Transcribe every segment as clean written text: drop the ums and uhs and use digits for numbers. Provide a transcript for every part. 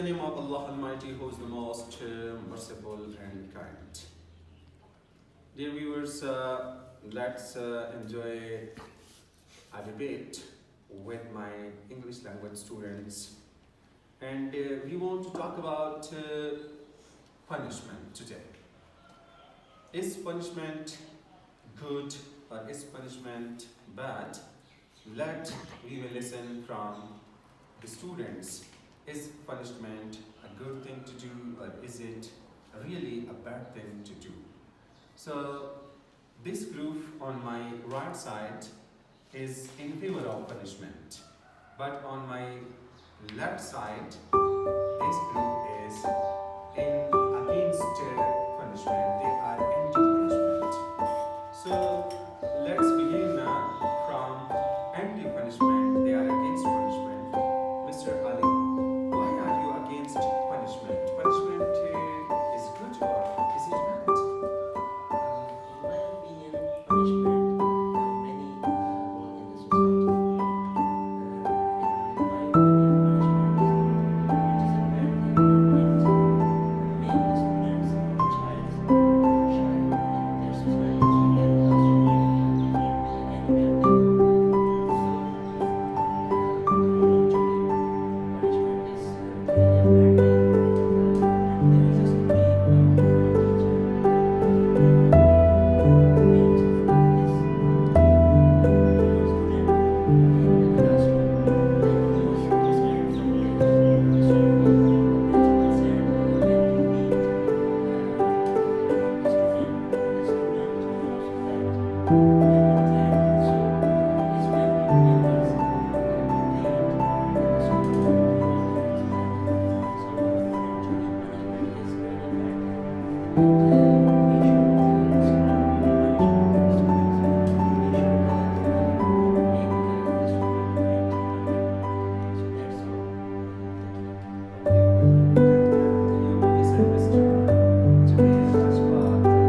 In the name of Allah Almighty, who is the most merciful and kind. Dear viewers, let's enjoy a debate with my English language students. And we want to talk about punishment today. Is punishment good or is punishment bad? We will listen from the students. Is punishment a good thing to do or is it really a bad thing to do? So this group on my right side is in favor of punishment, but on my left side this group is against punishment. They are anti-punishment. So let's begin from anti-punishment. They are against punishment. Mr. Ali, why are you against punishment? Punishment is good or is it bad? In my opinion, punishment have many role in the society. In my opinion, punishment is a bad thing. It makes the students or child shy in their society, so they are not so anywhere they go. According to me, punishment is really a bad thing, and there is a story from a teacher. You listen, Mr. Jamil Rajpal and Mr. Ali, listen.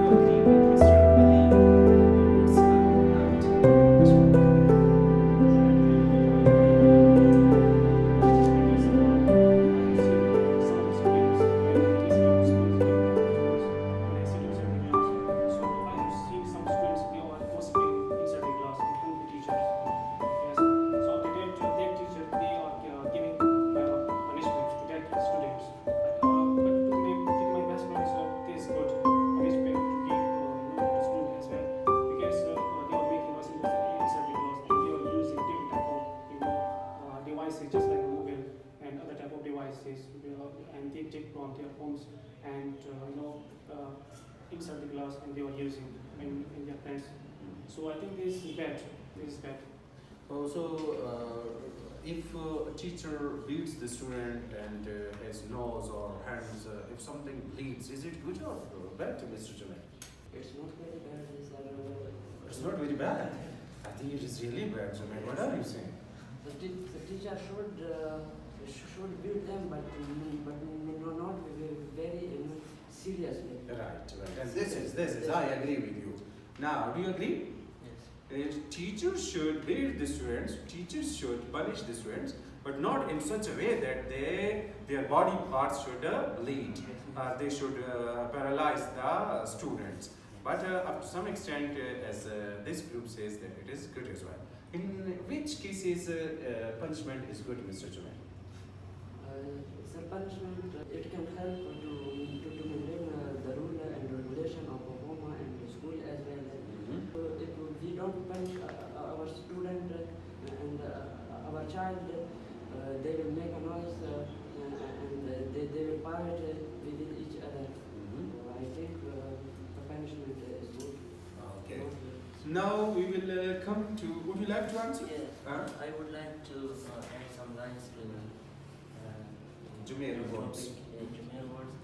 So do you agree with Mr. Ali? It's not. Just like a mobile and other type of devices, and they take from their homes and insert the glass and they are using in their pens. So I think this is bad. This is bad. If a teacher beats the student and has nose or hands, if something bleeds, is it good or bad, Mr. Jamil? It's not very bad. It's not very bad. I think it is really bad, Jamil. What are you saying? The teacher should beat them, but not very seriously. Right. And this is, I agree with you. Now, do you agree? Yes. Teachers should beat the students, teachers should punish the students, but not in such a way that their body parts should bleed. They should paralyze the students. But up to some extent, as this group says, that it is good as well. In which cases punishment is good, Mr. Jamil? It's a punishment. It can help to maintain the rule and regulation of a home and the school as well. If we don't punish our student and our child, they will make a noise and they will fight with each other. I think the punishment is good. Okay. Now we will come to. Would you like to answer? Yes, Huh? I would like to add some lines to Jumeir words. Jumeir words.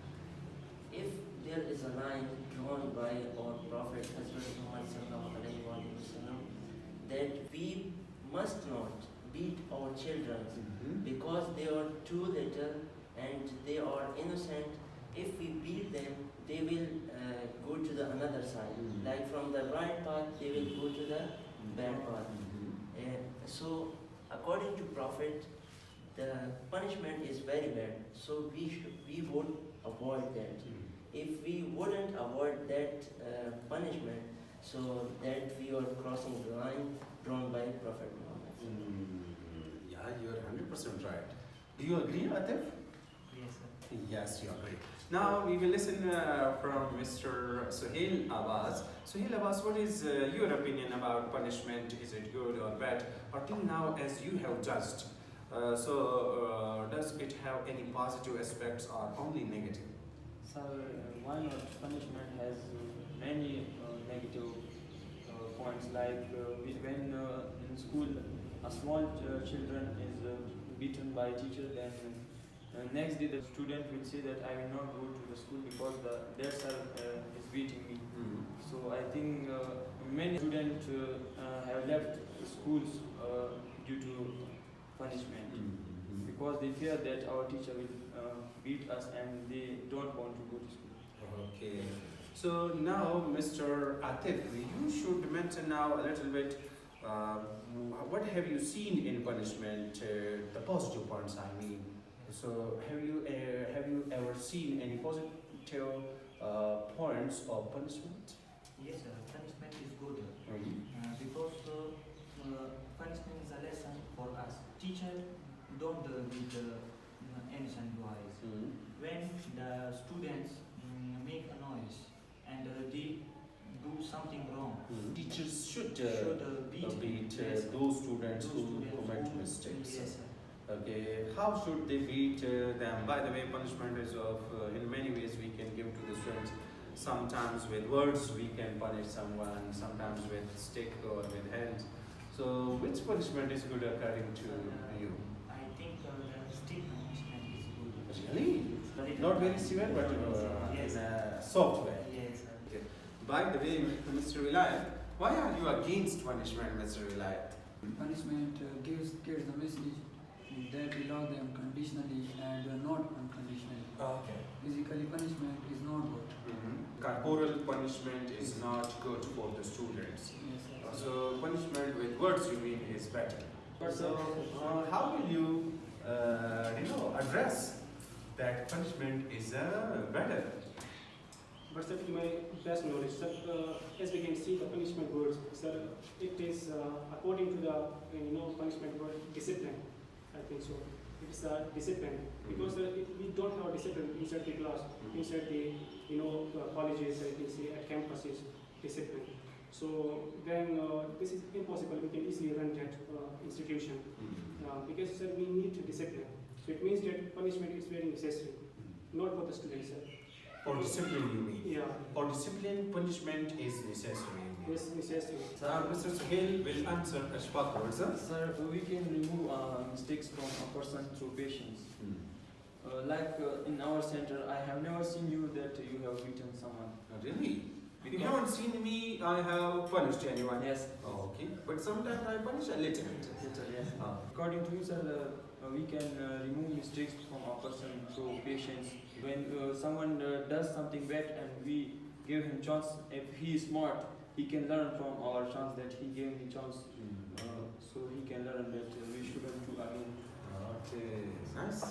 If there is a line drawn by our Prophet Hazrat Muhammad sallallahu alaihi wasallam that we must not beat our children because they are too little and they are innocent. If we beat them, they will go to the another side. Like from the right path, they will go to the bad path. So according to Prophet, the punishment is very bad. So we would avoid that. If we wouldn't avoid that punishment, so that we are crossing the line drawn by Prophet Muhammad. Yeah, you're 100% right. Do you agree, Atif? Yes, sir. Yes, you agree. Now we will listen from Mr. Suhail Abbas. Suhail Abbas, what is your opinion about punishment? Is it good or bad? Or till now, as you have judged, does it have any positive aspects or only negative? So, why not? Punishment has many negative points. Like when in school, a small children is beaten by teacher, then next day the student will say that I will not go to the school because their sir is beating me. So I think many students have left schools due to punishment because they fear that our teacher will beat us and they don't want to go to school. Okay. So now, Mr. Atif, you should mention now a little bit. What have you seen in punishment? The positive points, I mean. So have you ever seen any positive points of punishment? Yes, punishment is good because punishment is a lesson for us. Teacher don't beat innocent boys. When the students make a noise and they do something wrong, Teachers should beat those students who commit mistakes. Yes, sir. Okay, how should they beat them? By the way, punishment is of in many ways we can give to the students. Sometimes with words we can punish someone, sometimes with stick or with hands. So which punishment is good according to you? I think the stick punishment is good. Really? Not very severe, but Yes. in a soft way. Yes, sir. Okay. By the way, Mr. Vilayat, why are you against punishment, Mr. Vilayat? Punishment gives kids the message that we love them conditionally and not unconditionally. Okay. Physically punishment is not good. Corporal punishment is not good for the students. Yes, sir. So punishment with words, you mean, is better. So how will you, address that punishment is better? But sir, to my best knowledge, sir, as we can see the punishment words, sir, it is according to the punishment word discipline. I think so. It is a discipline because we don't have discipline inside the class, inside the colleges, I can say at campuses, discipline. So then this is impossible. We can easily run that institution because sir, we need discipline. So it means that punishment is very necessary, not for the students, sir. For discipline, you mean? Yeah. For discipline, punishment is necessary. you mean? Yes, necessary. Mr. Suhail will answer Ashfaq words. Sir, we can remove mistakes from a person through patience. In our center, I have never seen you that you have beaten someone. Really? You Because- haven't seen me, I have punished anyone. Yes. Oh, okay. But sometimes I punish a little bit. Yes. Ah. According to you, sir, we can remove mistakes from a person through patience. When someone does something bad and we give him chance, if he is smart, he can learn from our chance that he gave me chance. So he can learn that we shouldn't do again. Okay. Nice.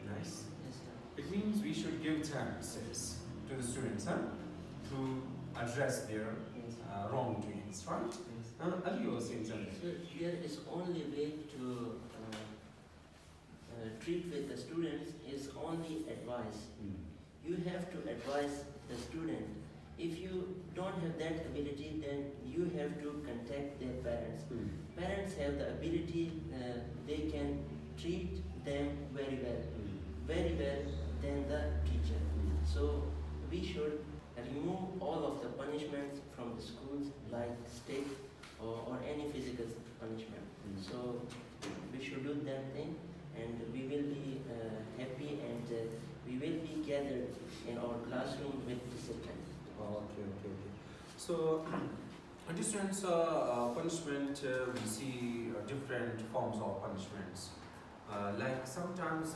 Nice. Yes, sir. It means we should give chances to the students, to address their Yes, wrongdoings, right? yes. Ali was saying something. So there is only way to treat with the students is only advice. You have to advise the student. If you don't have that ability, then you have to contact their parents. Parents have the ability, they can treat them very well than the teacher. So we should remove all of the punishments from the schools like stick or any physical punishment. So we should do that thing and we will be happy and we will be gathered in our classroom with discipline. Okay. So, students, punishment, we see different forms of punishments. Like sometimes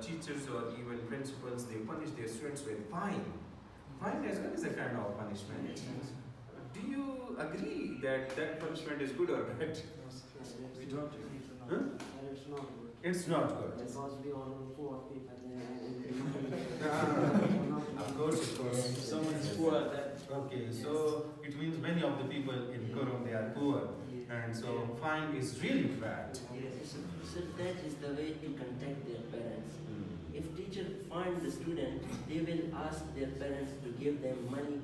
teachers or even principals, they punish their students with fine. Fine as well is a kind of punishment. Do you agree that that punishment is good or bad? We don't. Huh? And it's not good. It's not good. Because we all poor people Of course. Someone is poor, then Okay, so it means many of the people in Kurum, they are poor. And so fine is really bad. So that is the way to contact their parents. If teacher find the student, they will ask their parents to give them money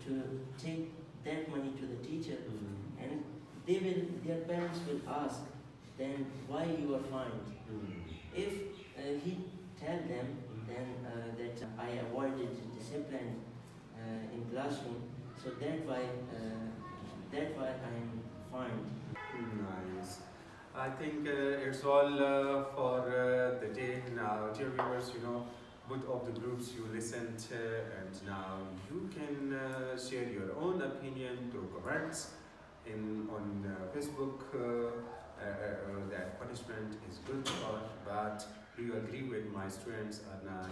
to take that money to the teacher, and their parents will ask then why you are fined. If he tell them then that I avoided discipline in classroom, so that's why I am fined. Nice. I think it's all for the day now. Dear viewers, both of the groups you listened and now you can share your own opinion through comments on Facebook that punishment is good or bad. Do you agree with my students or not?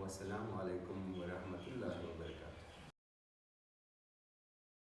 Wassalamu alaikum wa rahmatullahi wa barakatuh.